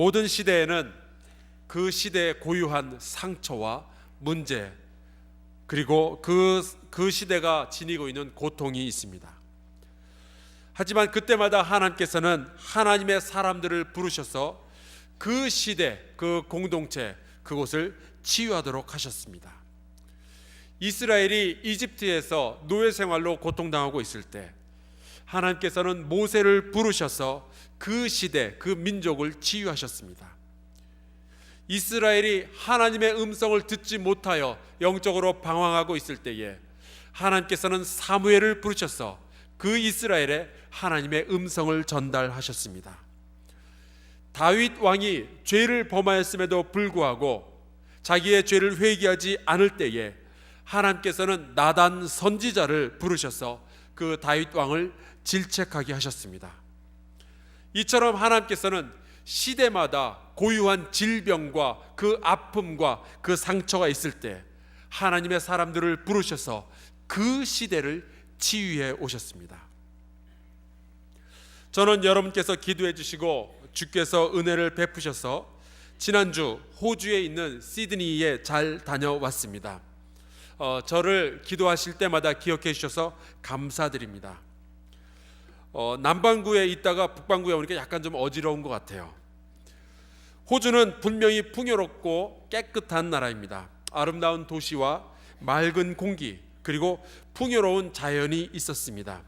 모든 시대에는 그 시대에 고유한 상처와 문제, 그리고 그 시대가 지니고 있는 고통이 있습니다. 하지만 그때마다 하나님께서는 하나님의 사람들을 부르셔서 그 시대, 그 공동체, 그곳을 치유하도록 하셨습니다. 이스라엘이 이집트에서 노예 생활로 고통당하고 있을 때 하나님께서는 모세를 부르셔서 그 시대, 그 민족을 치유하셨습니다. 이스라엘이 하나님의 음성을 듣지 못하여 영적으로 방황하고 있을 때에 하나님께서는 사무엘을 부르셔서 그 이스라엘에 하나님의 음성을 전달하셨습니다. 다윗 왕이 죄를 범하였음에도 불구하고 자기의 죄를 회개하지 않을 때에 하나님께서는 나단 선지자를 부르셔서 그 다윗 왕을 질책하게 하셨습니다. 이처럼 하나님께서는 시대마다 고유한 질병과 그 아픔과 그 상처가 있을 때 하나님의 사람들을 부르셔서 그 시대를 치유해 오셨습니다. 저는 여러분께서 기도해 주시고 주께서 은혜를 베푸셔서 지난주 호주에 있는 시드니에 잘 다녀왔습니다. 저를 기도하실 때마다 기억해 주셔서 감사드립니다. 남반구에 있다가 북반구에 오니까 약간 좀 어지러운 것 같아요. 호주는 분명히 풍요롭고 깨끗한 나라입니다. 아름다운 도시와 맑은 공기, 그리고 풍요로운 자연이 있었습니다.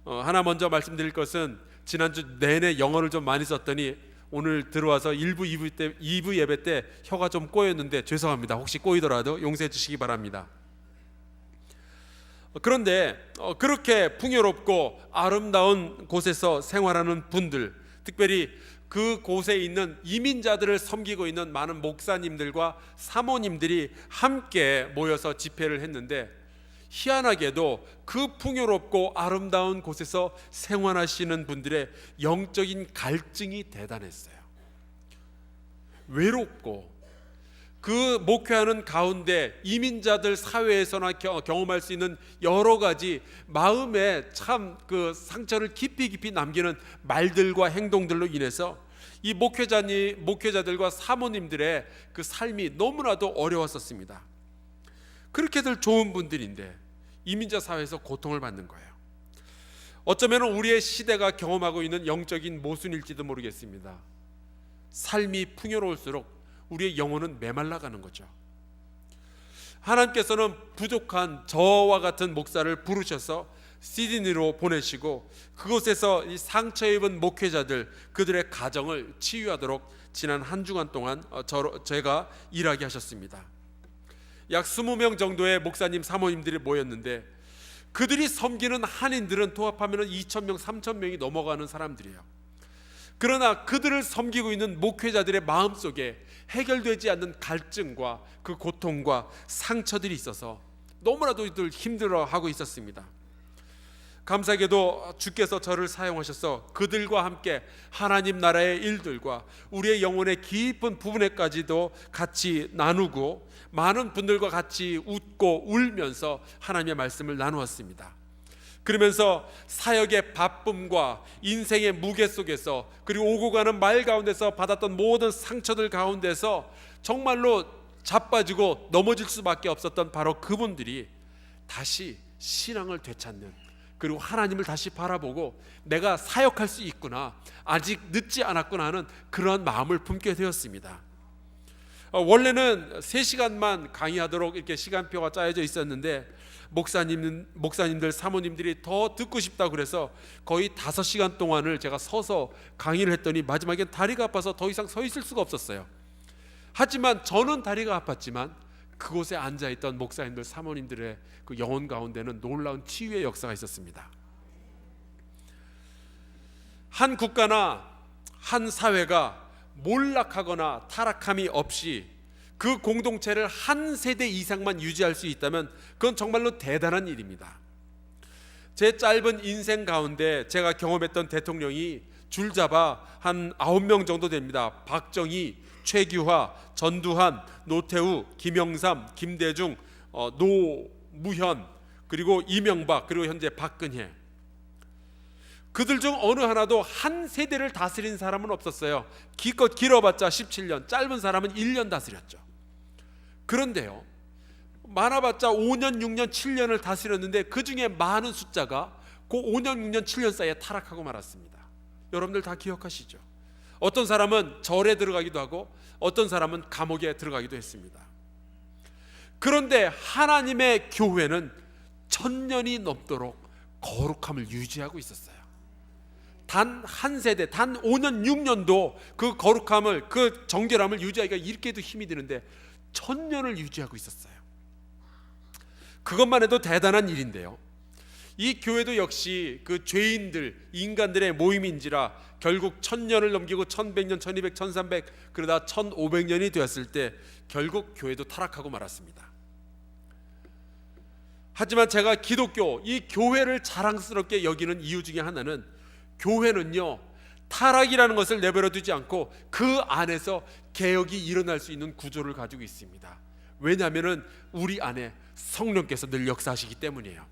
하나 먼저 말씀드릴 것은 지난주 내내 영어를 좀 많이 썼더니 오늘 들어와서 2부 예배 때 혀가 좀 꼬였는데 죄송합니다. 혹시 꼬이더라도 용서해 주시기 바랍니다. 그런데 그렇게 풍요롭고 아름다운 곳에서 생활하는 분들, 특별히 그 곳에 있는 이민자들을 섬기고 있는 많은 목사님들과 사모님들이 함께 모여서 집회를 했는데 희한하게도 그 풍요롭고 아름다운 곳에서 생활하시는 분들의 영적인 갈증이 대단했어요. 외롭고 그 목회하는 가운데 이민자들 사회에서나 경험할 수 있는 여러 가지 마음에 참 그 상처를 깊이 남기는 말들과 행동들로 인해서 이 목회자들과 사모님들의 그 삶이 너무나도 어려웠었습니다. 그렇게들 좋은 분들인데 이민자 사회에서 고통을 받는 거예요. 어쩌면 우리의 시대가 경험하고 있는 영적인 모순일지도 모르겠습니다. 삶이 풍요로울수록 우리의 영혼은 메말라가는 거죠. 하나님께서는 부족한 저와 같은 목사를 부르셔서 시드니로 보내시고 그곳에서 이 상처 입은 목회자들, 그들의 가정을 치유하도록 지난 한 주간 동안 제가 일하게 하셨습니다. 약 20명 정도의 목사님 사모님들이 모였는데 그들이 섬기는 한인들은 도합하면 2,000명, 3,000명이 넘어가는 사람들이에요. 그러나 그들을 섬기고 있는 목회자들의 마음속에 해결되지 않는 갈증과 그 고통과 상처들이 있어서 너무나도 힘들어하고 있었습니다. 감사하게도 주께서 저를 사용하셔서 그들과 함께 하나님 나라의 일들과 우리의 영혼의 깊은 부분에까지도 같이 나누고 많은 분들과 같이 웃고 울면서 하나님의 말씀을 나누었습니다. 그러면서 사역의 바쁨과 인생의 무게 속에서 그리고 오고 가는 말 가운데서 받았던 모든 상처들 가운데서 정말로 자빠지고 넘어질 수밖에 없었던 바로 그분들이 다시 신앙을 되찾는, 그리고 하나님을 다시 바라보고 내가 사역할 수 있구나, 아직 늦지 않았구나 하는 그런 마음을 품게 되었습니다. 원래는 3시간만 강의하도록 이렇게 시간표가 짜여져 있었는데 목사님들 사모님들이 더 듣고 싶다고 그래서 거의 5시간 동안을 제가 서서 강의를 했더니 마지막엔 다리가 아파서 더 이상 서 있을 수가 없었어요. 하지만 저는 다리가 아팠지만 그곳에 앉아있던 목사님들 사모님들의 그 영혼 가운데는 놀라운 치유의 역사가 있었습니다. 한 국가나 한 사회가 몰락하거나 타락함이 없이 그 공동체를 한 세대 이상만 유지할 수 있다면 그건 정말로 대단한 일입니다. 제 짧은 인생 가운데 제가 경험했던 대통령이 줄잡아 한 9명 정도 됩니다. 박정희, 최규하, 전두환, 노태우, 김영삼, 김대중, 노무현, 그리고 이명박, 그리고 현재 박근혜. 그들 중 어느 하나도 한 세대를 다스린 사람은 없었어요. 기껏 길어봤자 17년, 짧은 사람은 1년 다스렸죠. 그런데요, 많아봤자 5년, 6년, 7년을 다스렸는데 그 중에 많은 숫자가 그 5년, 6년, 7년 사이에 타락하고 말았습니다. 여러분들 다 기억하시죠? 어떤 사람은 절에 들어가기도 하고 어떤 사람은 감옥에 들어가기도 했습니다. 그런데 하나님의 교회는 1000년이 넘도록 거룩함을 유지하고 있었어요. 단 한 세대, 단 5년, 6년도 그 거룩함을, 그 정결함을 유지하기가 이렇게도 힘이 드는데 1000년을 유지하고 있었어요. 그것만 해도 대단한 일인데요, 이 교회도 역시 그 죄인들, 인간들의 모임인지라 결국 1000년을 넘기고 1100년, 1200, 1300 그러다 1500년이 되었을 때 결국 교회도 타락하고 말았습니다. 하지만 제가 기독교, 이 교회를 자랑스럽게 여기는 이유 중에 하나는, 교회는요, 타락이라는 것을 내버려 두지 않고 그 안에서 개혁이 일어날 수 있는 구조를 가지고 있습니다. 왜냐하면 우리 안에 성령께서 늘 역사하시기 때문이에요.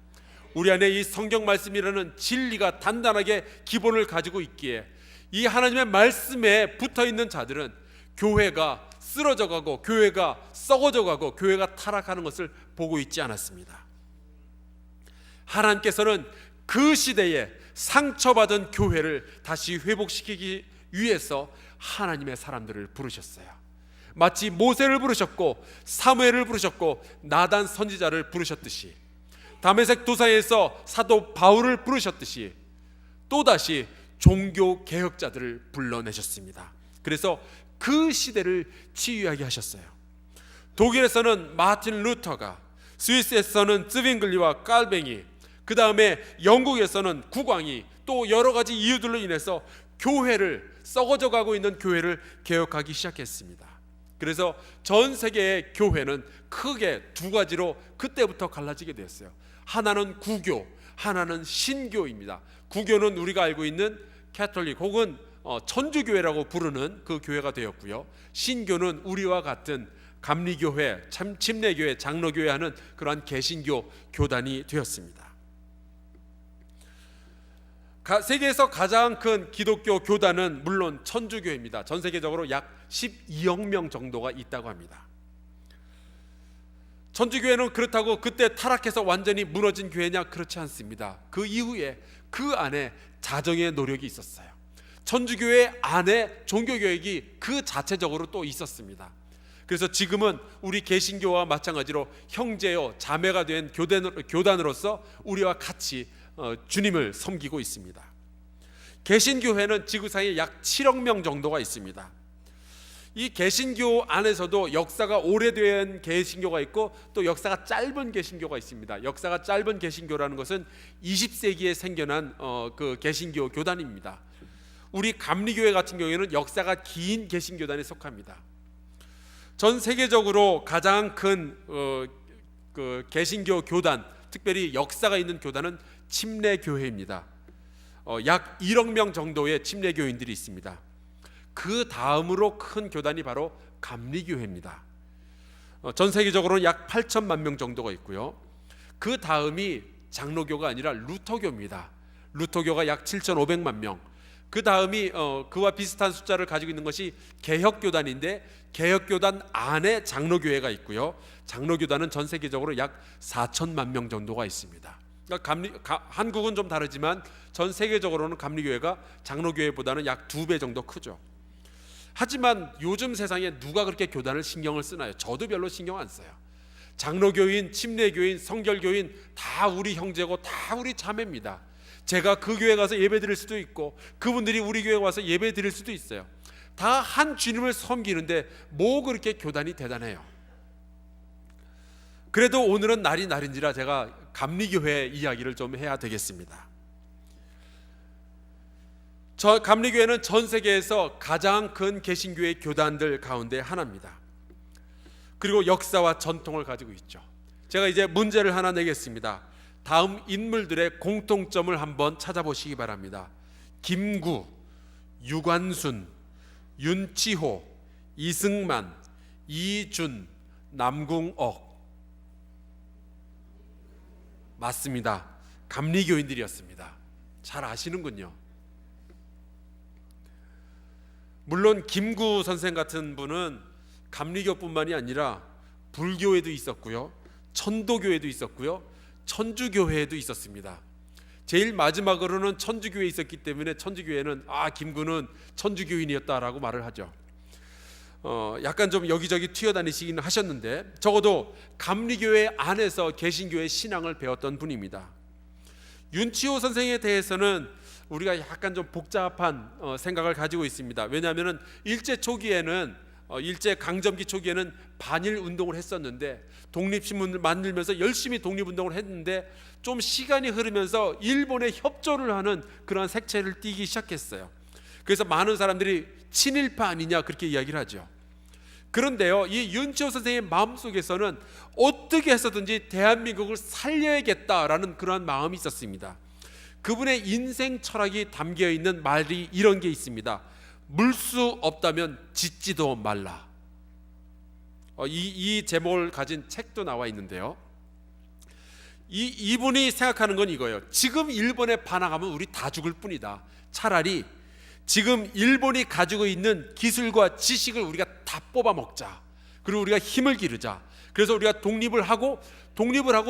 우리 안에 이 성경 말씀이라는 진리가 단단하게 기본을 가지고 있기에 이 하나님의 말씀에 붙어있는 자들은 교회가 쓰러져가고 교회가 썩어져가고 교회가 타락하는 것을 보고 있지 않았습니다. 하나님께서는 그 시대에 상처받은 교회를 다시 회복시키기 위해서 하나님의 사람들을 부르셨어요. 마치 모세를 부르셨고 사무엘을 부르셨고 나단 선지자를 부르셨듯이, 다메섹 도사에서 사도 바울을 부르셨듯이 또다시 종교 개혁자들을 불러내셨습니다. 그래서 그 시대를 치유하게 하셨어요. 독일에서는 마틴 루터가, 스위스에서는 쯔빙글리와 깔뱅이, 그 다음에 영국에서는 국왕이, 또 여러 가지 이유들로 인해서 교회를, 썩어져 가고 있는 교회를 개혁하기 시작했습니다. 그래서 전 세계의 교회는 크게 두 가지로 그때부터 갈라지게 되었어요. 하나는 구교, 하나는 신교입니다. 구교는 우리가 알고 있는 캐톨릭 혹은 천주교회라고 부르는 그 교회가 되었고요, 신교는 우리와 같은 감리교회, 침례교회, 장로교회 하는 그러한 개신교 교단이 되었습니다. 세계에서 가장 큰 기독교 교단은 물론 천주교입니다. 전 세계적으로 약 12억 명 정도가 있다고 합니다. 천주교회는 그렇다고 그때 타락해서 완전히 무너진 교회냐? 그렇지 않습니다. 그 이후에 그 안에 자정의 노력이 있었어요. 천주교회 안에 종교교육이 그 자체적으로 또 있었습니다. 그래서 지금은 우리 개신교와 마찬가지로 형제요 자매가 된 교단으로서 우리와 같이 주님을 섬기고 있습니다. 개신교회는 지구상에 약 7억 명 정도가 있습니다. 이 개신교 안에서도 역사가 오래된 개신교가 있고 또 역사가 짧은 개신교가 있습니다. 역사가 짧은 개신교라는 것은 20세기에 생겨난 그 개신교 교단입니다. 우리 감리교회 같은 경우에는 역사가 긴 개신교단에 속합니다. 전 세계적으로 가장 큰 그 개신교 교단, 특별히 역사가 있는 교단은 침례교회입니다. 약 1억 명 정도의 침례교인들이 있습니다. 그 다음으로 큰 교단이 바로 감리교회입니다. 전 세계적으로는 약 8천만 명 정도가 있고요, 그 다음이 장로교가 아니라 루터교입니다. 루터교가 약 7,500만 명. 그 다음이 그와 비슷한 숫자를 가지고 있는 것이 개혁교단인데, 개혁교단 안에 장로교회가 있고요, 장로교단은 전 세계적으로 약 4천만 명 정도가 있습니다. 그러니까 한국은 좀 다르지만 전 세계적으로는 감리교회가 장로교회보다는 약 2배 정도 크죠. 하지만 요즘 세상에 누가 그렇게 교단을 신경을 쓰나요? 저도 별로 신경 안 써요. 장로교인, 침례교인, 성결교인 다 우리 형제고 다 우리 자매입니다. 제가 그 교회 가서 예배 드릴 수도 있고 그분들이 우리 교회 와서 예배 드릴 수도 있어요. 다 한 주님을 섬기는데 뭐 그렇게 교단이 대단해요. 그래도 오늘은 날인지라 제가 감리교회 이야기를 좀 해야 되겠습니다. 저 감리교회는 전 세계에서 가장 큰 개신교회 교단들 가운데 하나입니다. 그리고 역사와 전통을 가지고 있죠. 제가 이제 문제를 하나 내겠습니다. 다음 인물들의 공통점을 한번 찾아보시기 바랍니다. 김구, 유관순, 윤치호, 이승만, 이준, 남궁옥. 맞습니다. 감리교인들이었습니다. 잘 아시는군요. 물론 김구 선생 같은 분은 감리교뿐만이 아니라 불교에도 있었고요, 천도교에도 있었고요, 천주교회에도 있었습니다. 제일 마지막으로는 천주교회에 있었기 때문에 천주교회는 김구는 천주교인이었다라고 말을 하죠. 약간 좀 여기저기 튀어다니시긴 하셨는데 적어도 감리교회 안에서 개신교의 신앙을 배웠던 분입니다. 윤치호 선생에 대해서는 우리가 약간 좀 복잡한 생각을 가지고 있습니다. 왜냐하면 일제 강점기 초기에는 반일 운동을 했었는데, 독립신문을 만들면서 열심히 독립운동을 했는데 좀 시간이 흐르면서 일본에 협조를 하는 그런 색채를 띠기 시작했어요. 그래서 많은 사람들이 친일파 아니냐 그렇게 이야기를 하죠. 그런데요, 이 윤치호 선생의 마음속에서는 어떻게 해서든지 대한민국을 살려야겠다라는 그러한 마음이 있었습니다. 그분의 인생 철학이 담겨 있는 말이 이런 게 있습니다. 물 수 없다면 짓지도 말라. 이 제목을 가진 책도 나와 있는데요, 이분이 생각하는 건 이거예요. 지금 일본에 반항하면 우리 다 죽을 뿐이다. 차라리 지금 일본이 가지고 있는 기술과 지식을 우리가 다 뽑아 먹자. 그리고 우리가 힘을 기르자. 그래서 우리가 독립을 하고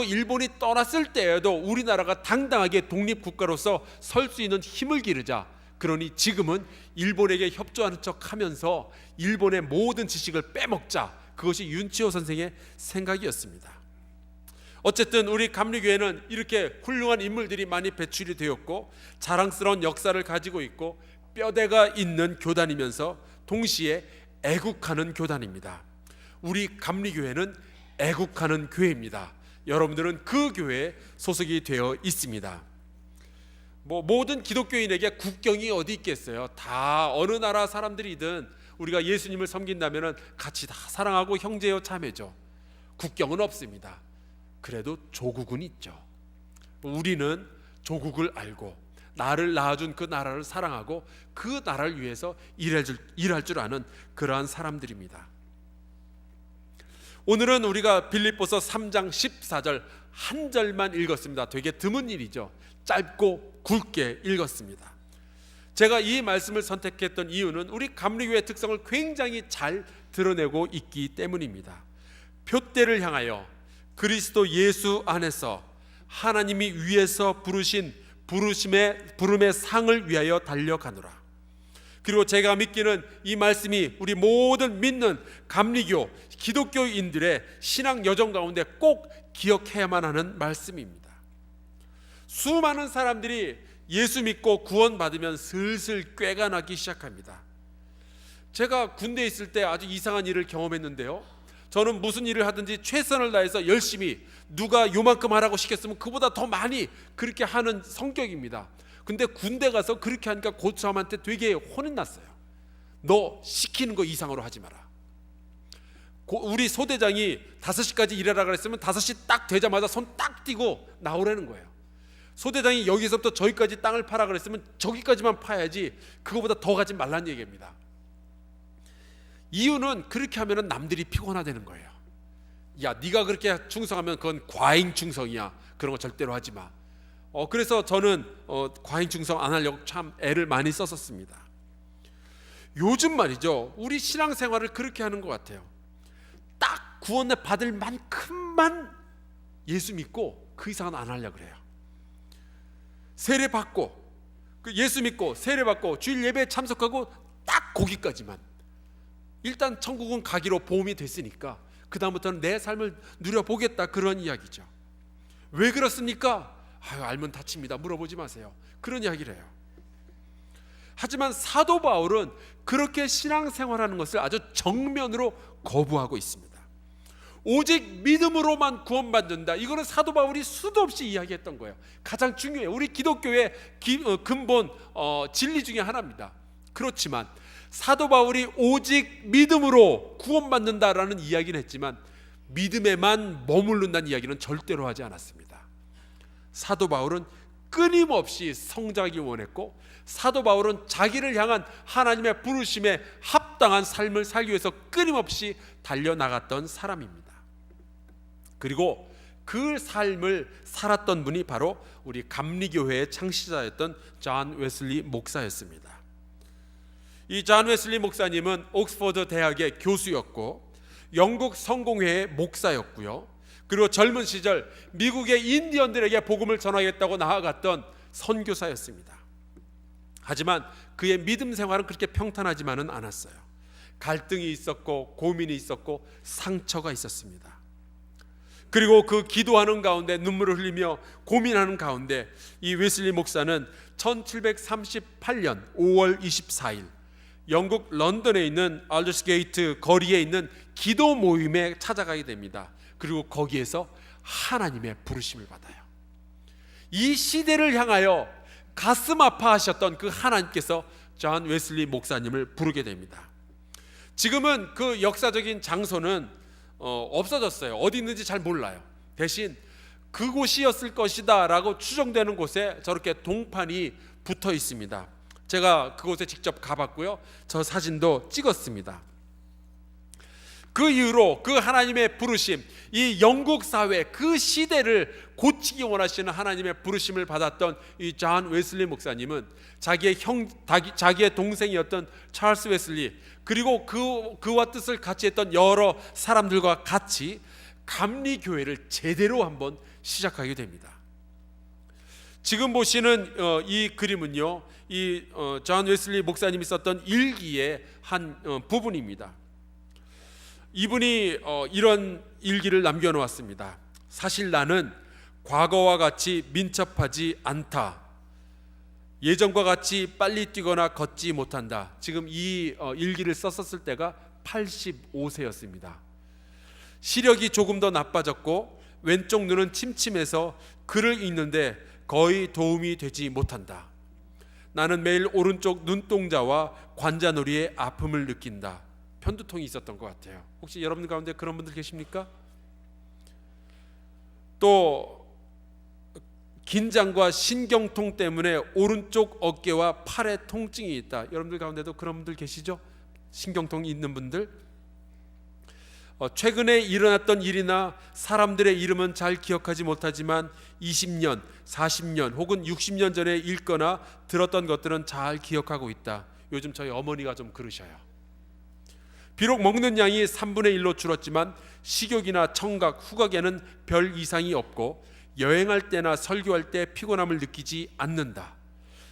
일본이 떠났을 때에도 우리나라가 당당하게 독립국가로서 설 수 있는 힘을 기르자. 그러니 지금은 일본에게 협조하는 척하면서 일본의 모든 지식을 빼먹자. 그것이 윤치호 선생의 생각이었습니다. 어쨌든 우리 감리교회는 이렇게 훌륭한 인물들이 많이 배출이 되었고 자랑스러운 역사를 가지고 있고 뼈대가 있는 교단이면서 동시에 애국하는 교단입니다. 우리 감리교회는 애국하는 교회입니다. 여러분들은 그 교회에 소속이 되어 있습니다. 모든 기독교인에게 국경이 어디 있겠어요? 다 어느 나라 사람들이든 우리가 예수님을 섬긴다면 같이 다 사랑하고 형제요 자매죠. 국경은 없습니다. 그래도 조국은 있죠. 우리는 조국을 알고 나를 낳아준 그 나라를 사랑하고 그 나라를 위해서 일할 줄 아는 그러한 사람들입니다. 오늘은 우리가 빌립보서 3장 14절 한 절만 읽었습니다. 되게 드문 일이죠. 짧고 굵게 읽었습니다. 제가 이 말씀을 선택했던 이유는 우리 감리교회의 특성을 굉장히 잘 드러내고 있기 때문입니다. 표대를 향하여 그리스도 예수 안에서 하나님이 위에서 부르신 부름의 상을 위하여 달려가노라. 그리고 제가 믿기는 이 말씀이 우리 모든 믿는 감리교 기독교인들의 신앙 여정 가운데 꼭 기억해야만 하는 말씀입니다. 수많은 사람들이 예수 믿고 구원받으면 슬슬 꾀가 나기 시작합니다. 제가 군대에 있을 때 아주 이상한 일을 경험했는데요, 저는 무슨 일을 하든지 최선을 다해서 열심히 누가 요만큼 하라고 시켰으면 그보다 더 많이 그렇게 하는 성격입니다. 근데 군대 가서 그렇게 하니까 고참한테 되게 혼이 났어요. 너 시키는 거 이상으로 하지 마라. 우리 소대장이 5시까지 일하라 그랬으면 5시 딱 되자마자 손 딱 띄고 나오라는 거예요. 소대장이 여기서부터 저기까지 땅을 파라 그랬으면 저기까지만 파야지 그거보다 더 가지 말라는 얘기입니다. 이유는 그렇게 하면 남들이 피곤하다는 거예요. 야, 네가 그렇게 충성하면 그건 과잉 충성이야. 그런 거 절대로 하지 마. 그래서 저는 과잉 충성 안 하려고 참 애를 많이 썼었습니다. 요즘 말이죠, 우리 신앙생활을 그렇게 하는 것 같아요. 딱 구원을 받을 만큼만 예수 믿고 그 이상은 안 하려고 그래요. 세례 받고 예수 믿고 세례 받고 주일 예배에 참석하고 딱 거기까지만. 일단 천국은 가기로 보험이 됐으니까 그 다음부터는 내 삶을 누려보겠다, 그런 이야기죠. 왜 그렇습니까? 알면 다칩니다. 물어보지 마세요. 그런 이야기를 해요. 하지만 사도 바울은 그렇게 신앙생활하는 것을 아주 정면으로 거부하고 있습니다. 오직 믿음으로만 구원받는다. 이거는 사도 바울이 수도 없이 이야기했던 거예요. 가장 중요해요. 우리 기독교의 근본 진리 중에 하나입니다. 그렇지만 사도 바울이 오직 믿음으로 구원받는다라는 이야기는 했지만 믿음에만 머무른다는 이야기는 절대로 하지 않았습니다. 사도 바울은 끊임없이 성장하기 원했고, 사도 바울은 자기를 향한 하나님의 부르심에 합당한 삶을 살기 위해서 끊임없이 달려나갔던 사람입니다. 그리고 그 삶을 살았던 분이 바로 우리 감리교회의 창시자였던 존 웨슬리 목사였습니다. 이 존 웨슬리 목사님은 옥스퍼드 대학의 교수였고 영국 성공회의 목사였고요. 그리고 젊은 시절 미국의 인디언들에게 복음을 전하겠다고 나아갔던 선교사였습니다. 하지만 그의 믿음 생활은 그렇게 평탄하지만은 않았어요. 갈등이 있었고 고민이 있었고 상처가 있었습니다. 그리고 그 기도하는 가운데 눈물을 흘리며 고민하는 가운데 이 웨슬리 목사는 1738년 5월 24일 영국 런던에 있는 알더스게이트 거리에 있는 기도 모임에 찾아가게 됩니다. 그리고 거기에서 하나님의 부르심을 받아요. 이 시대를 향하여 가슴 아파하셨던 그 하나님께서 존 웨슬리 목사님을 부르게 됩니다. 지금은 그 역사적인 장소는 없어졌어요. 어디 있는지 잘 몰라요. 대신 그곳이었을 것이다 라고 추정되는 곳에 저렇게 동판이 붙어 있습니다. 제가 그곳에 직접 가봤고요. 저 사진도 찍었습니다. 그 이후로 그 하나님의 부르심, 이 영국 사회 그 시대를 고치기 원하시는 하나님의 부르심을 받았던 이 존 웨슬리 목사님은 자기의 동생이었던 찰스 웨슬리, 그리고 그와 뜻을 같이 했던 여러 사람들과 같이 감리교회를 제대로 한번 시작하게 됩니다. 지금 보시는 이 그림은요, 이 존 웨슬리 목사님이 썼던 일기의 한 부분입니다. 이분이 이런 일기를 남겨놓았습니다. 사실 나는 과거와 같이 민첩하지 않다. 예전과 같이 빨리 뛰거나 걷지 못한다. 지금 이 일기를 썼었을 때가 85세였습니다. 시력이 조금 더 나빠졌고 왼쪽 눈은 침침해서 글을 읽는데 거의 도움이 되지 못한다. 나는 매일 오른쪽 눈동자와 관자놀이의 아픔을 느낀다. 편두통이 있었던 것 같아요. 혹시 여러분 가운데 그런 분들 계십니까? 또 긴장과 신경통 때문에 오른쪽 어깨와 팔에 통증이 있다. 여러분들 가운데도 그런 분들 계시죠? 신경통이 있는 분들. 최근에 일어났던 일이나 사람들의 이름은 잘 기억하지 못하지만 20년, 40년 혹은 60년 전에 읽거나 들었던 것들은 잘 기억하고 있다. 요즘 저희 어머니가 좀 그러셔요. 비록 먹는 양이 3분의 1로 줄었지만 식욕이나 청각, 후각에는 별 이상이 없고 여행할 때나 설교할 때 피곤함을 느끼지 않는다.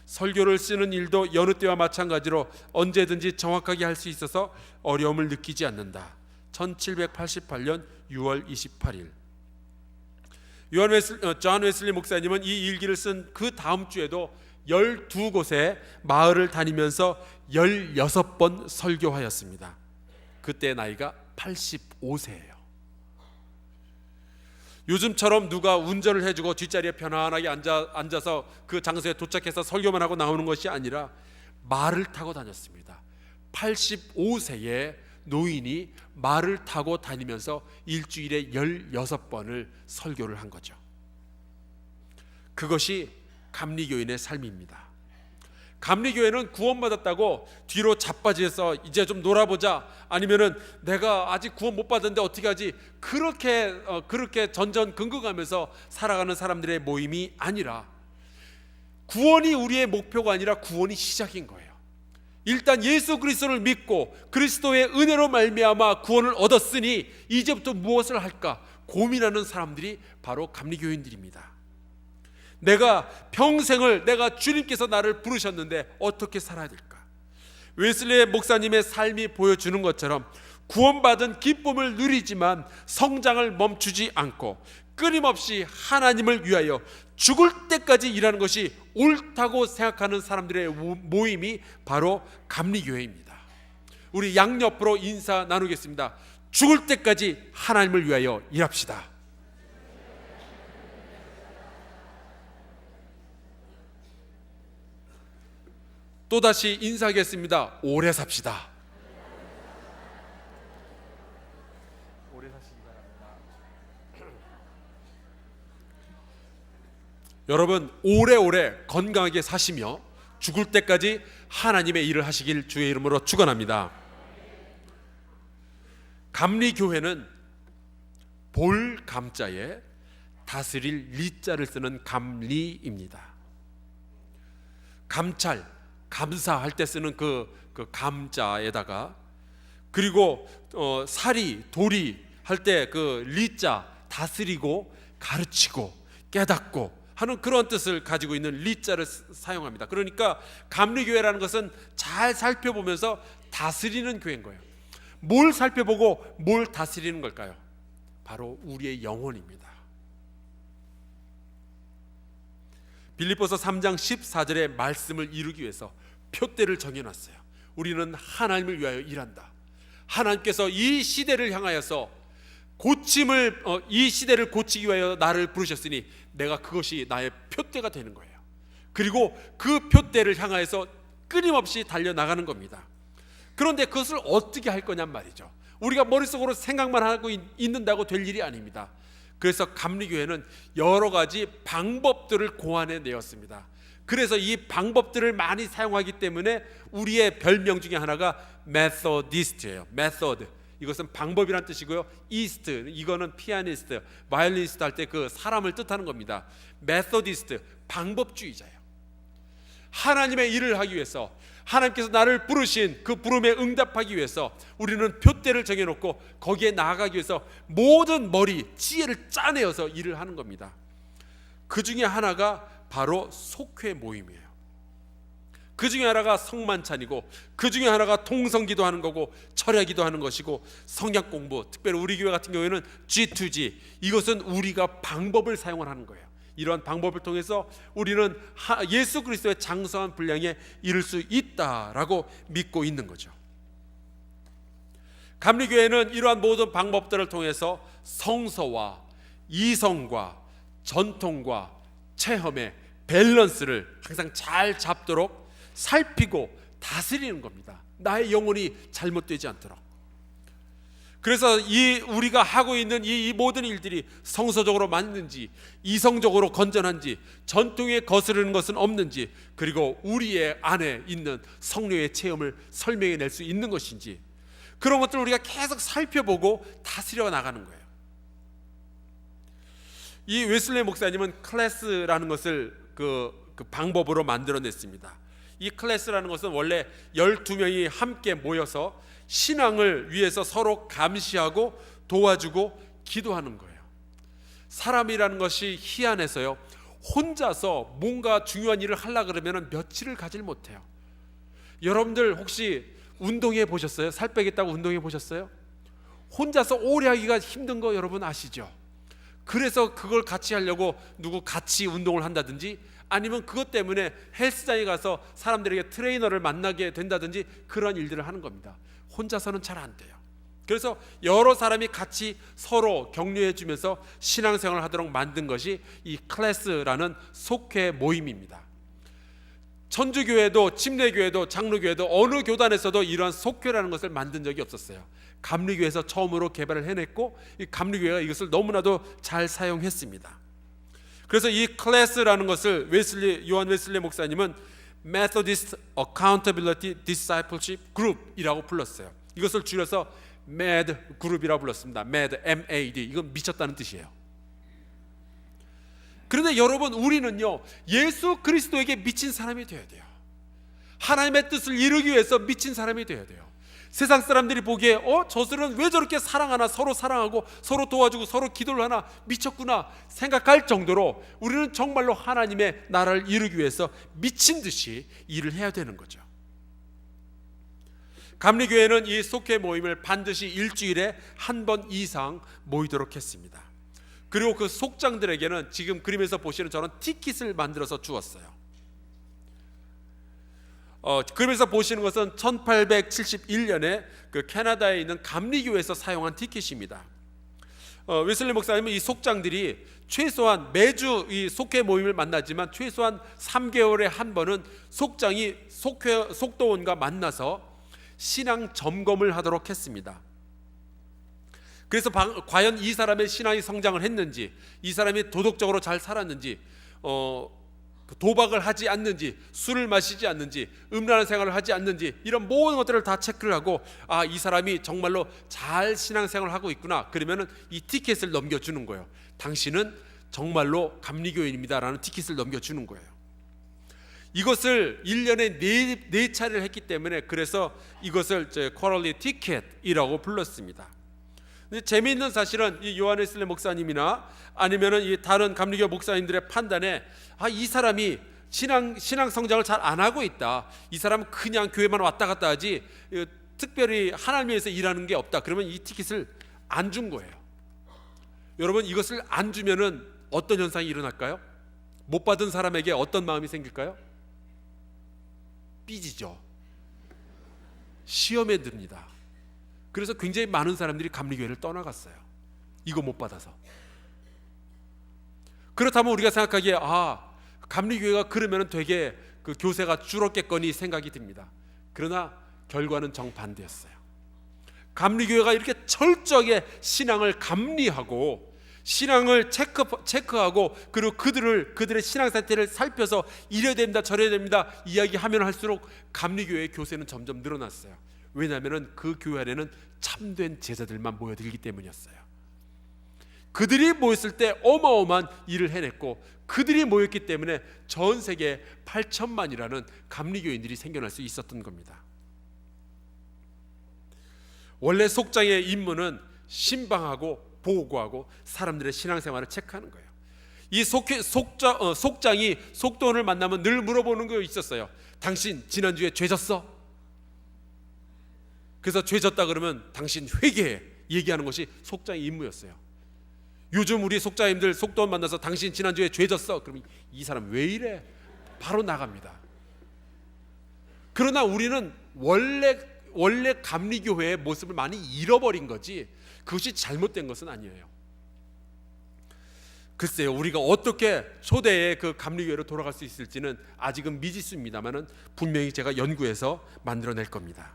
설교를 쓰는 일도 여느 때와 마찬가지로 언제든지 정확하게 할 수 있어서 어려움을 느끼지 않는다. 1788년 6월 28일. 존 웨슬리 목사님은 이 일기를 쓴 그 다음 주에도 12곳의 마을을 다니면서 16번 설교하였습니다. 그때 나이가 85세예요. 요즘처럼 누가 운전을 해주고 뒷자리에 편안하게 앉아서 그 장소에 도착해서 설교만 하고 나오는 것이 아니라 말을 타고 다녔습니다. 85세의 노인이 말을 타고 다니면서 일주일에 16번을 설교를 한 거죠. 그것이 감리교인의 삶입니다. 감리교회는 구원받았다고 뒤로 자빠져서 이제 좀 놀아보자, 아니면은 내가 아직 구원 못 받았는데 어떻게 하지, 그렇게 전전긍긍하면서 살아가는 사람들의 모임이 아니라, 구원이 우리의 목표가 아니라 구원이 시작인 거예요. 일단 예수 그리스도를 믿고 그리스도의 은혜로 말미암아 구원을 얻었으니 이제부터 무엇을 할까 고민하는 사람들이 바로 감리교인들입니다. 내가 평생을 내가 주님께서 나를 부르셨는데 어떻게 살아야 될까? 웨슬리 목사님의 삶이 보여주는 것처럼 구원받은 기쁨을 누리지만 성장을 멈추지 않고 끊임없이 하나님을 위하여 죽을 때까지 일하는 것이 옳다고 생각하는 사람들의 모임이 바로 감리교회입니다. 우리 양옆으로 인사 나누겠습니다. 죽을 때까지 하나님을 위하여 일합시다. 또다시 인사하겠습니다. 오래 삽시다. 오래 사시기 바랍니다. 여러분, 오래오래 건강하게 사시며 죽을 때까지 하나님의 일을 하시길 주의 이름으로 축원합니다. 감리교회는 볼 감자에 다스릴 리자를 쓰는 감리입니다. 감찰, 감사할 때 쓰는 그 감자에다가, 그리고 사리, 도리 할 때 그 리자, 다스리고 가르치고 깨닫고 하는 그런 뜻을 가지고 있는 리자를 사용합니다. 그러니까 감리교회라는 것은 잘 살펴보면서 다스리는 교회인 거예요. 뭘 살펴보고 뭘 다스리는 걸까요? 바로 우리의 영혼입니다. 빌립보서 3장 14절의 말씀을 이루기 위해서 표대를 정해놨어요. 우리는 하나님을 위하여 일한다. 하나님께서 이 시대를 향하여서 이 시대를 고치기 위하여 나를 부르셨으니 내가 그것이 나의 표대가 되는 거예요. 그리고 그 표대를 향하여서 끊임없이 달려나가는 겁니다. 그런데 그것을 어떻게 할 거냔 말이죠. 우리가 머릿속으로 생각만 하고 있는다고 될 일이 아닙니다. 그래서 감리교회는 여러 가지 방법들을 고안해 내었습니다. 그래서 이 방법들을 많이 사용하기 때문에 우리의 별명 중에 하나가 메소디스트예요. 메소드, 이것은 방법이란 뜻이고요. 이스트, 이거는 피아니스트, 바이올리니스트 할 때 그 사람을 뜻하는 겁니다. 메소디스트, 방법주의자예요. 하나님의 일을 하기 위해서, 하나님께서 나를 부르신 그 부름에 응답하기 위해서 우리는 표대를 정해놓고 거기에 나아가기 위해서 모든 머리, 지혜를 짜내어서 일을 하는 겁니다. 그 중에 하나가 바로 속회 모임이에요. 그 중에 하나가 성만찬이고, 그 중에 하나가 통성기도 하는 거고, 철야기도 하는 것이고, 성약 공부, 특별히 우리 교회 같은 경우에는 G2G, 이것은 우리가 방법을 사용을 하는 거예요. 이러한 방법을 통해서 우리는 예수 그리스도의 장성한 분량에 이를 수 있다라고 믿고 있는 거죠. 감리교회는 이러한 모든 방법들을 통해서 성서와 이성과 전통과 체험의 밸런스를 항상 잘 잡도록 살피고 다스리는 겁니다. 나의 영혼이 잘못되지 않도록. 그래서 우리가 하고 있는 이 모든 일들이 성서적으로 맞는지, 이성적으로 건전한지, 전통에 거스르는 것은 없는지, 그리고 우리의 안에 있는 성령의 체험을 설명해 낼 수 있는 것인지, 그런 것들을 우리가 계속 살펴보고 다스려 나가는 거예요. 이 웨슬리 목사님은 클래스라는 것을 그 방법으로 만들어냈습니다. 이 클래스라는 것은 원래 12명이 함께 모여서 신앙을 위해서 서로 감시하고 도와주고 기도하는 거예요. 사람이라는 것이 희한해서요, 혼자서 뭔가 중요한 일을 하려고 그러면 며칠을 가질 못해요. 여러분들 혹시 운동해 보셨어요? 살 빼겠다고 운동해 보셨어요? 혼자서 오래 하기가 힘든 거 여러분 아시죠? 그래서 그걸 같이 하려고 누구 같이 운동을 한다든지, 아니면 그것 때문에 헬스장에 가서 사람들에게 트레이너를 만나게 된다든지 그런 일들을 하는 겁니다. 혼자서는 잘 안 돼요. 그래서 여러 사람이 같이 서로 격려해 주면서 신앙생활을 하도록 만든 것이 이 클래스라는 속회 모임입니다. 천주교회도 침례교회도 장로교회도 어느 교단에서도 이러한 속회라는 것을 만든 적이 없었어요. 감리교회에서 처음으로 개발을 해냈고, 이 감리교회가 이것을 너무나도 잘 사용했습니다. 그래서 이 클래스라는 것을 요한 웨슬리 목사님은 Methodist Accountability Discipleship Group이라고 불렀어요. 이것을 줄여서 MAD 그룹이라고 불렀습니다. MAD, M-A-D, 이건 미쳤다는 뜻이에요. 그런데 여러분, 우리는요, 예수 그리스도에게 미친 사람이 되어야 돼요. 하나님의 뜻을 이루기 위해서 미친 사람이 되어야 돼요. 세상 사람들이 보기에 저들은 왜 저렇게 사랑하나, 서로 사랑하고 서로 도와주고 서로 기도를 하나, 미쳤구나 생각할 정도로 우리는 정말로 하나님의 나라를 이루기 위해서 미친 듯이 일을 해야 되는 거죠. 감리교회는 이 속회 모임을 반드시 일주일에 한 번 이상 모이도록 했습니다. 그리고 그 속장들에게는 지금 그림에서 보시는 저런 티켓을 만들어서 주었어요. 그러면서 보시는 것은 1871년에 그 캐나다에 있는 감리교회에서 사용한 티켓입니다. 웨슬리 목사님은 이 속장들이 최소한 매주 이 속회 모임을 만나지만 최소한 3개월에 한 번은 속장이 속도원과 만나서 신앙 점검을 하도록 했습니다. 그래서 과연 이 사람의 신앙이 성장을 했는지, 이 사람이 도덕적으로 잘 살았는지, 도박을 하지 않는지, 술을 마시지 않는지, 음란한 생활을 하지 않는지, 이런 모든 것들을 다 체크를 하고, 이 사람이 정말로 잘 신앙생활을 하고 있구나, 그러면은 이 티켓을 넘겨주는 거예요. 당신은 정말로 감리교인입니다라는 티켓을 넘겨주는 거예요. 이것을 1년에 4차례를 했기 때문에 그래서 이것을 쿼럴리 티켓이라고 불렀습니다. 근데 재미있는 사실은 이 요한 웨슬리 목사님이나 아니면은 이 다른 감리교 목사님들의 판단에 이 사람이 신앙 성장을 잘 안 하고 있다. 이 사람은 그냥 교회만 왔다 갔다 하지 특별히 하나님 위해서 일하는 게 없다. 그러면 이 티켓을 안 준 거예요. 여러분, 이것을 안 주면은 어떤 현상이 일어날까요? 못 받은 사람에게 어떤 마음이 생길까요? 삐지죠. 시험에 듭니다. 그래서 굉장히 많은 사람들이 감리교회를 떠나갔어요. 이거 못 받아서. 그렇다면 우리가 생각하기에 감리교회가 그러면 되게 그 교세가 줄었겠거니 생각이 듭니다. 그러나 결과는 정반대였어요. 감리교회가 이렇게 철저하게 신앙을 감리하고 신앙을 체크하고 그리고 그들의 신앙 상태를 살펴서 이래야 됩니다, 저래야 됩니다 이야기하면 할수록 감리교회의 교세는 점점 늘어났어요. 왜냐하면 그 교회 안에는 참된 제자들만 모여들기 때문이었어요. 그들이 모였을 때 어마어마한 일을 해냈고 그들이 모였기 때문에 전 세계에 8천만이라는 감리교인들이 생겨날 수 있었던 겁니다. 원래 속장의 임무는 신방하고 보고하고 사람들의 신앙생활을 체크하는 거예요. 이 속장이 속도원을 만나면 늘 물어보는 거 있었어요. 당신 지난주에 죄 졌어? 그래서 죄 졌다 그러면 당신 회개해 얘기하는 것이 속장의 임무였어요. 요즘 우리 속장님들 속도원 만나서 당신 지난주에 죄 졌어? 그러면 이 사람 왜 이래? 바로 나갑니다. 그러나 우리는 원래 감리교회의 모습을 많이 잃어버린 거지 그것이 잘못된 것은 아니에요. 글쎄요, 우리가 어떻게 초대의 그 감리교회로 돌아갈 수 있을지는 아직은 미지수입니다만은 분명히 제가 연구해서 만들어낼 겁니다.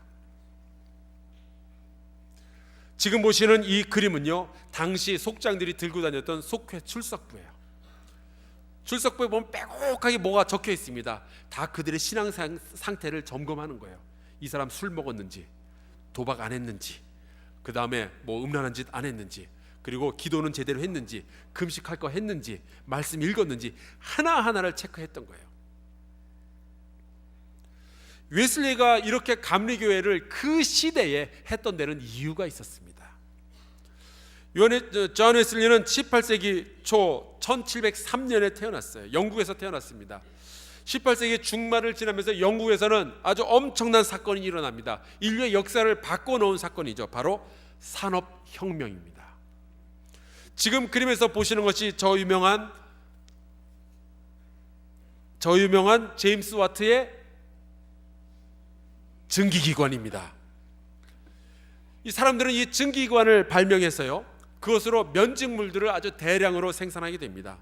지금 보시는 이 그림은요, 당시 속장들이 들고 다녔던 속회 출석부예요. 출석부에 보면 빼곡하게 뭐가 적혀 있습니다. 다 그들의 신앙 상태를 점검하는 거예요. 이 사람 술 먹었는지, 도박 안 했는지, 그 다음에 뭐 음란한 짓 안 했는지, 그리고 기도는 제대로 했는지, 금식할 거 했는지, 말씀 읽었는지 하나하나를 체크했던 거예요. 웨슬리가 이렇게 감리교회를 그 시대에 했던 데는 이유가 있었습니다. 존 웨슬리는 18세기 초 1703년에 태어났어요. 영국에서 태어났습니다. 18세기 중반을 지나면서 영국에서는 아주 엄청난 사건이 일어납니다. 인류의 역사를 바꿔놓은 사건이죠. 바로 산업혁명입니다. 지금 그림에서 보시는 것이 저 유명한 제임스 와트의 증기기관입니다. 이 사람들은 이 증기기관을 발명해서요, 그것으로 면직물들을 아주 대량으로 생산하게 됩니다.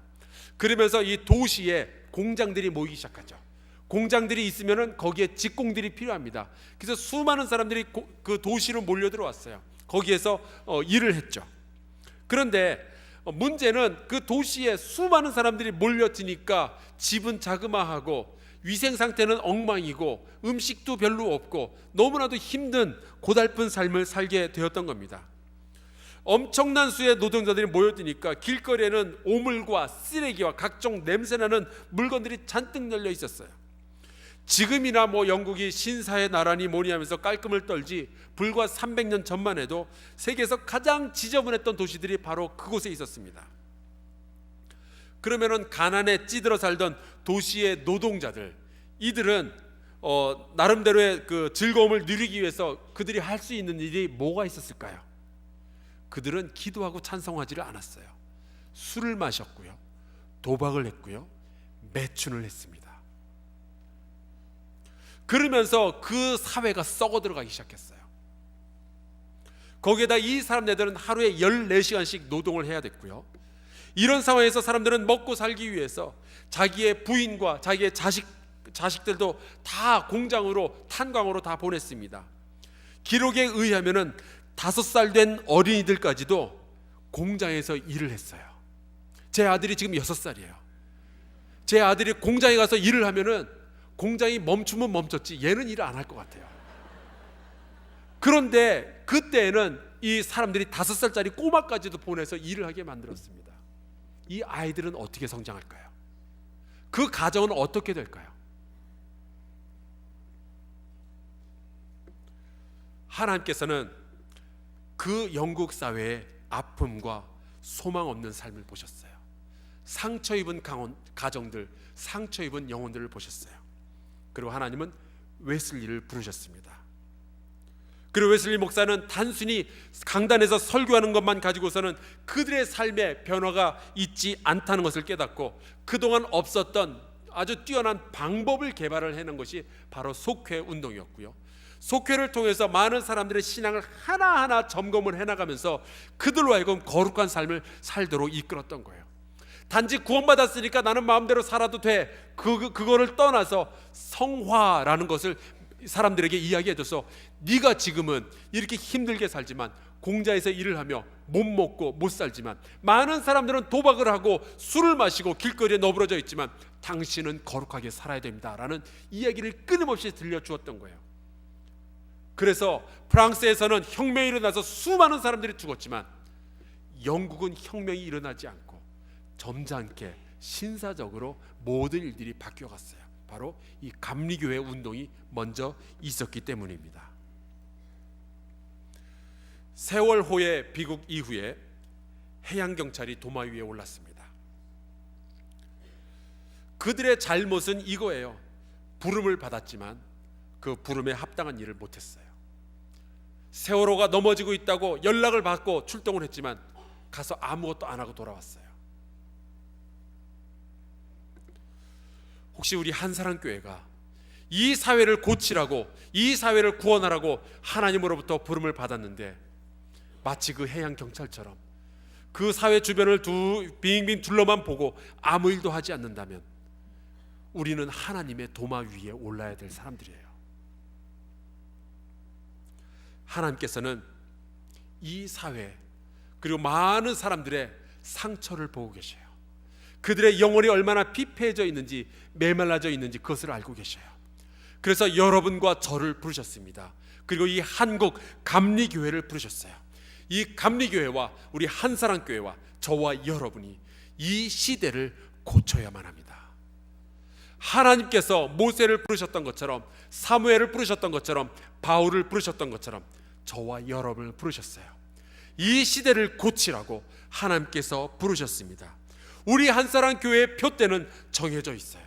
그러면서 이 도시에 공장들이 모이기 시작하죠. 공장들이 있으면은 거기에 직공들이 필요합니다. 그래서 수많은 사람들이 그 도시로 몰려 들어왔어요. 거기에서 일을 했죠. 그런데 문제는 그 도시에 수많은 사람들이 몰려드니까 집은 자그마하고 위생 상태는 엉망이고 음식도 별로 없고 너무나도 힘든 고달픈 삶을 살게 되었던 겁니다. 엄청난 수의 노동자들이 모여드니까 길거리에는 오물과 쓰레기와 각종 냄새나는 물건들이 잔뜩 널려 있었어요. 지금이나 뭐 영국이 신사의 나라니 뭐니 하면서 깔끔을 떨지 불과 300년 전만 해도 세계에서 가장 지저분했던 도시들이 바로 그곳에 있었습니다. 그러면은 가난에 찌들어 살던 도시의 노동자들, 이들은 나름대로의 그 즐거움을 누리기 위해서 그들이 할 수 있는 일이 뭐가 있었을까요? 그들은 기도하고 찬송하지를 않았어요. 술을 마셨고요, 도박을 했고요, 매춘을 했습니다. 그러면서 그 사회가 썩어 들어가기 시작했어요. 거기에다 이 사람들은 하루에 14시간씩 노동을 해야 됐고요. 이런 상황에서 사람들은 먹고 살기 위해서 자기의 부인과 자기의 자식들도 다 공장으로, 탄광으로 다 보냈습니다. 기록에 의하면은 5살 된 어린이들까지도 공장에서 일을 했어요. 제 아들이 지금 6살이에요. 제 아들이 공장에 가서 일을 하면은 공장이 멈추면 멈췄지 얘는 일을 안 할 것 같아요. 그런데 그때는 이 사람들이 5살짜리 꼬마까지도 보내서 일을 하게 만들었습니다. 이 아이들은 어떻게 성장할까요? 그 가정은 어떻게 될까요? 하나님께서는 그 영국 사회의 아픔과 소망 없는 삶을 보셨어요. 상처 입은 가정들, 상처 입은 영혼들을 보셨어요. 그리고 하나님은 웨슬리를 부르셨습니다. 그리고 웨슬리 목사는 단순히 강단에서 설교하는 것만 가지고서는 그들의 삶에 변화가 있지 않다는 것을 깨닫고 그동안 없었던 아주 뛰어난 방법을 개발을 해낸 것이 바로 속회 운동이었고요. 속회를 통해서 많은 사람들의 신앙을 하나하나 점검을 해나가면서 그들로 하여금 거룩한 삶을 살도록 이끌었던 거예요. 단지 구원받았으니까 나는 마음대로 살아도 돼, 그거를 떠나서 성화라는 것을 사람들에게 이야기해줘서 네가 지금은 이렇게 힘들게 살지만, 공자에서 일을 하며 못 먹고 못 살지만, 많은 사람들은 도박을 하고 술을 마시고 길거리에 너부러져 있지만 당신은 거룩하게 살아야 됩니다 라는 이야기를 끊임없이 들려주었던 거예요. 그래서 프랑스에서는 혁명이 일어나서 수많은 사람들이 죽었지만 영국은 혁명이 일어나지 않고 점잖게 신사적으로 모든 일들이 바뀌어갔어요. 바로 이 감리교회 운동이 먼저 있었기 때문입니다. 세월호의 비극 이후에 해양경찰이 도마 위에 올랐습니다. 그들의 잘못은 이거예요. 부름을 받았지만 그 부름에 합당한 일을 못했어요. 세월호가 넘어지고 있다고 연락을 받고 출동을 했지만 가서 아무것도 안 하고 돌아왔어요. 혹시 우리 한사랑교회가 이 사회를 고치라고, 이 사회를 구원하라고 하나님으로부터 부름을 받았는데 마치 그 해양경찰처럼 그 사회 주변을 빙빙 둘러만 보고 아무 일도 하지 않는다면 우리는 하나님의 도마 위에 올라야 될 사람들이에요. 하나님께서는 이 사회 그리고 많은 사람들의 상처를 보고 계셔요. 그들의 영혼이 얼마나 피폐해져 있는지, 메말라져 있는지 그것을 알고 계셔요. 그래서 여러분과 저를 부르셨습니다. 그리고 이 한국 감리교회를 부르셨어요. 이 감리교회와 우리 한사랑교회와 저와 여러분이 이 시대를 고쳐야만 합니다. 하나님께서 모세를 부르셨던 것처럼, 사무엘을 부르셨던 것처럼, 바울을 부르셨던 것처럼 저와 여러분을 부르셨어요. 이 시대를 고치라고 하나님께서 부르셨습니다. 우리 한사랑교회의 표대는 정해져 있어요.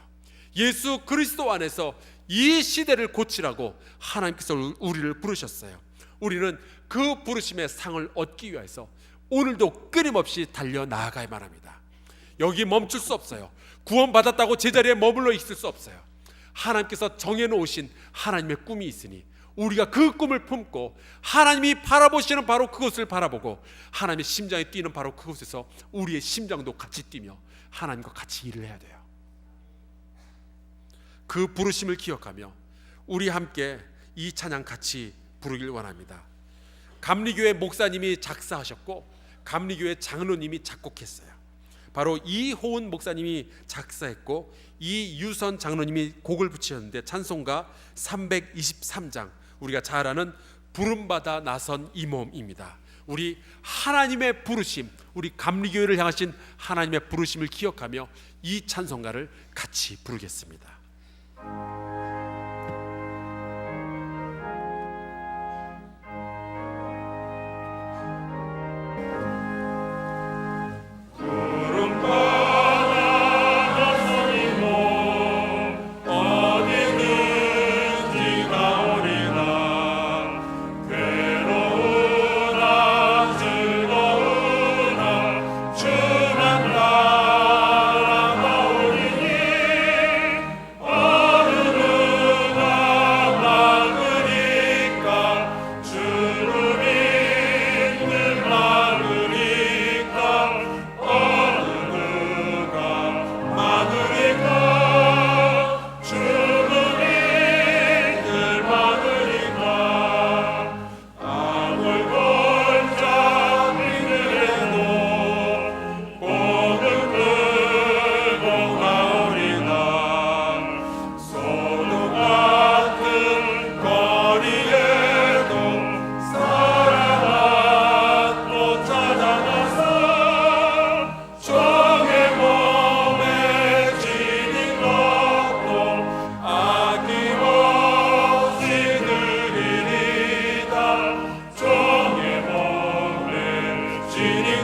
예수 그리스도 안에서 이 시대를 고치라고 하나님께서 우리를 부르셨어요. 우리는 그 부르심의 상을 얻기 위해서 오늘도 끊임없이 달려나가야만 합니다. 여기 멈출 수 없어요. 구원받았다고 제자리에 머물러 있을 수 없어요. 하나님께서 정해놓으신 하나님의 꿈이 있으니 우리가 그 꿈을 품고 하나님이 바라보시는 바로 그것을 바라보고 하나님의 심장이 뛰는 바로 그곳에서 우리의 심장도 같이 뛰며 하나님과 같이 일을 해야 돼요. 그 부르심을 기억하며 우리 함께 이 찬양 같이 부르길 원합니다. 감리교회 목사님이 작사하셨고 감리교회 장로님이 작곡했어요. 바로 이호은 목사님이 작사했고 이유선 장로님이 곡을 붙이셨는데 찬송가 323장, 우리가 잘 아는 부름받아 나선 이 몸입니다. 우리 하나님의 부르심, 우리 감리교회를 향하신 하나님의 부르심을 기억하며 이 찬송가를 같이 부르겠습니다. 주만 나라 나오리니 주님